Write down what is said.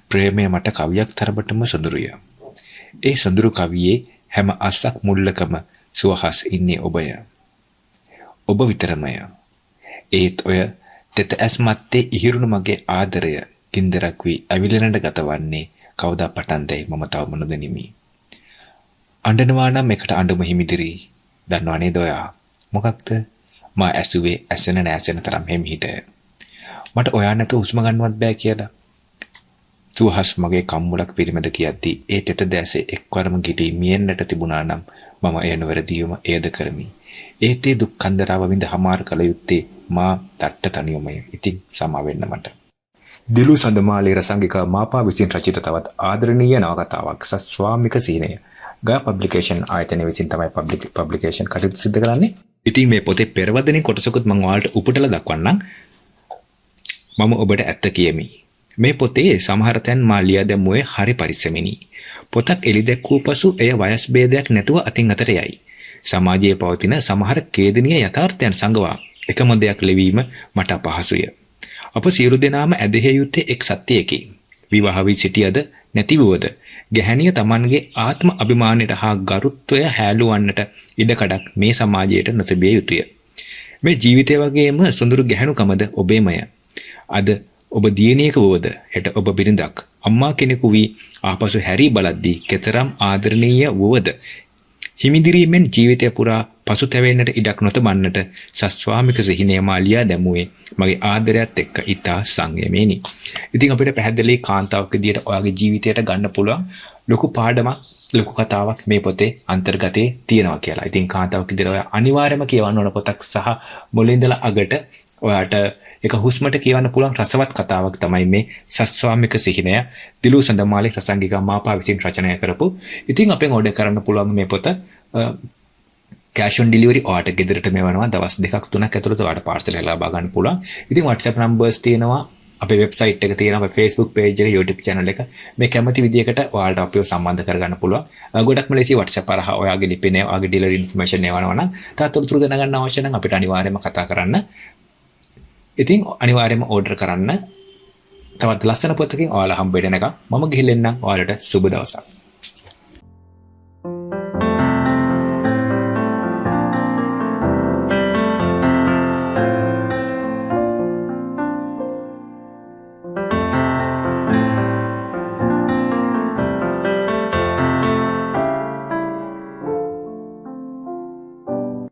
ප්‍රේමය මට කවියක් තරමටම සොඳුරුය. ඒ සොඳුරු කවියේ හැම අස්සක් මුල්ලකම සුවහස් ඉන්නේ ඔබය. ඔබ විතරමය. ඒත් ඔය තෙත ඇස් මත්තේ ඉහිරුණු මගේ ආදරය කින්දරක් වී ඇවිලෙනට ගතවන්නේ කවදා පටන්දැයි මම තවම නොදනිමි. අඬනවා නම් එකට අඬුම හිමිදිරි. දන්නවා නේද ඔයා? මොකක්ද? මා ඇසුවේ ඇසෙන නැසෙන තරම් හිමිහිට. මට ඔයා නැතුව හුස්ම ගන්නවත් බෑ කියලා. සුවහස් මගේ කම්මුලක් පිරිමැද කියද්දී ඒ තෙත දැසේ එක්වරම ගිලී මියෙන්නට තිබුණා නම් මම එය නොවැරදිවම එයද කරමි. ඒත් ඒ දුක් කන්දරාව විඳ හමාර කළ යුත්තේ මා තට්ට තනියමය. ඉතින් සමා වෙන්න මට. දිලු සඳමාලේ රසංගිකා මාපා විසින් රචිත තවත් ආදරණීය නවකතාවක් සස්වාමික සීනය. ගා පබ්ලිකේෂන් ආයතනය විසින් තමයි පබ්ලිකේෂන් කටයුතු සිදු කරන්නේ. ඉතින් මේ පොතේ පෙරවදනේ කොටසකුත් මම ඔයාලට උපුටලා දක්වන්නම්. මම ඔබට ඇත්ත කියමි. මේ පොතේ සමහර තැන් මා ලියා දැමුවේ හරි පරිස්සමෙනි. පොතක් එළි දැක්වූ පසු එය වයස් භේදයක් නැතුව අතින් අතට යයි. සමාජයේ පවතින සමහර ඛේදනීය යථාර්ථයන් සංගවා එකම දෙයක් ලිවීම මට අපහසුය. අප සියලු දෙනාම ඇදහිය යුත්තේ එක් සත්‍යයකි. විවාහ වී සිටියද නැතිවද ගැහැණිය Tamanගේ ආත්ම අභිමානයට හා ගරුත්වය හැලුවන්නට ඉඩකඩක් මේ සමාජයට නොතිබිය යුතුය. මේ ජීවිතය වගේම සුඳුරු ගැහැණුකමද ඔබේමය. අද ඔබ දියණියක වුවද හෙට ඔබ බිරිඳක් අම්මා කෙනෙකු වී ආපසු හැරී බලද්දී කෙතරම් ආදරණීය වුවද හිමිදිරීමෙන් ජීවිතය පුරා පසුතැවෙන්නට ඉඩක් නොතබන්නට සස්වාමික සිහිනය මා ලියා දැමුවේ මගේ ආදරයත් එක්ක ඉතා සංයමයෙනි. ඉතින් අපිට පැහැදිලි කාන්තාවක් විදියට ඔයාගේ ජීවිතයට ගන්න පුළුවන් ලොකු පාඩමක් ලොකු කතාවක් මේ පොතේ අන්තර්ගතයේ තියෙනවා කියලා. ඉතින් කාන්තාවක් විදියට ඔයා අනිවාර්යයෙන්ම කියවන්න ඕන පොතක් සහ මුලින් ඉඳලා අගට ඔයාට එක හුස්මට කියවන්න පුළුවන් රසවත් කතාවක් තමයි මේ සස්වාමික සිහිනය දිලු සඳමාලේ රසංගිකා මාපා විසින් රචනය කරපු. ඉතින් අපෙන් ඕඩර් කරන්න පුළුවන් මේ පොත cash on delivery ඔයාට ගෙදරට මෙවනවා දවස් 2ක් 3ක් ඇතුළත ඔයාට පාර්සල් එක ලබා ගන්න පුළුවන්. ඉතින් WhatsApp numbers තියෙනවා, අපේ website එක තියෙනවා, අපේ Facebook page එක, YouTube channel එක. මේ කැමති විදියකට ඔයාලට අපිව සම්බන්ධ කරගන්න පුළුවන්. ගොඩක්ම ලේසි WhatsApp හරහා ඔයාගේ ලිපිනේ ඔයාගේ dealer information එවනවා නම් තාත්තොරතුරු දැනගන්න අවශ්‍ය නම් අපිට අනිවාර්යයෙන්ම කතා කරන්න. ඉතින් අනිවාර්යයෙන්ම ඕඩර් කරන්න. තවත් ලස්සන පොතකින් ඔයාලා හම්බ වෙන එක. මම ගිහින් එන්නම්. ඔයාලට සුබ දවසක්.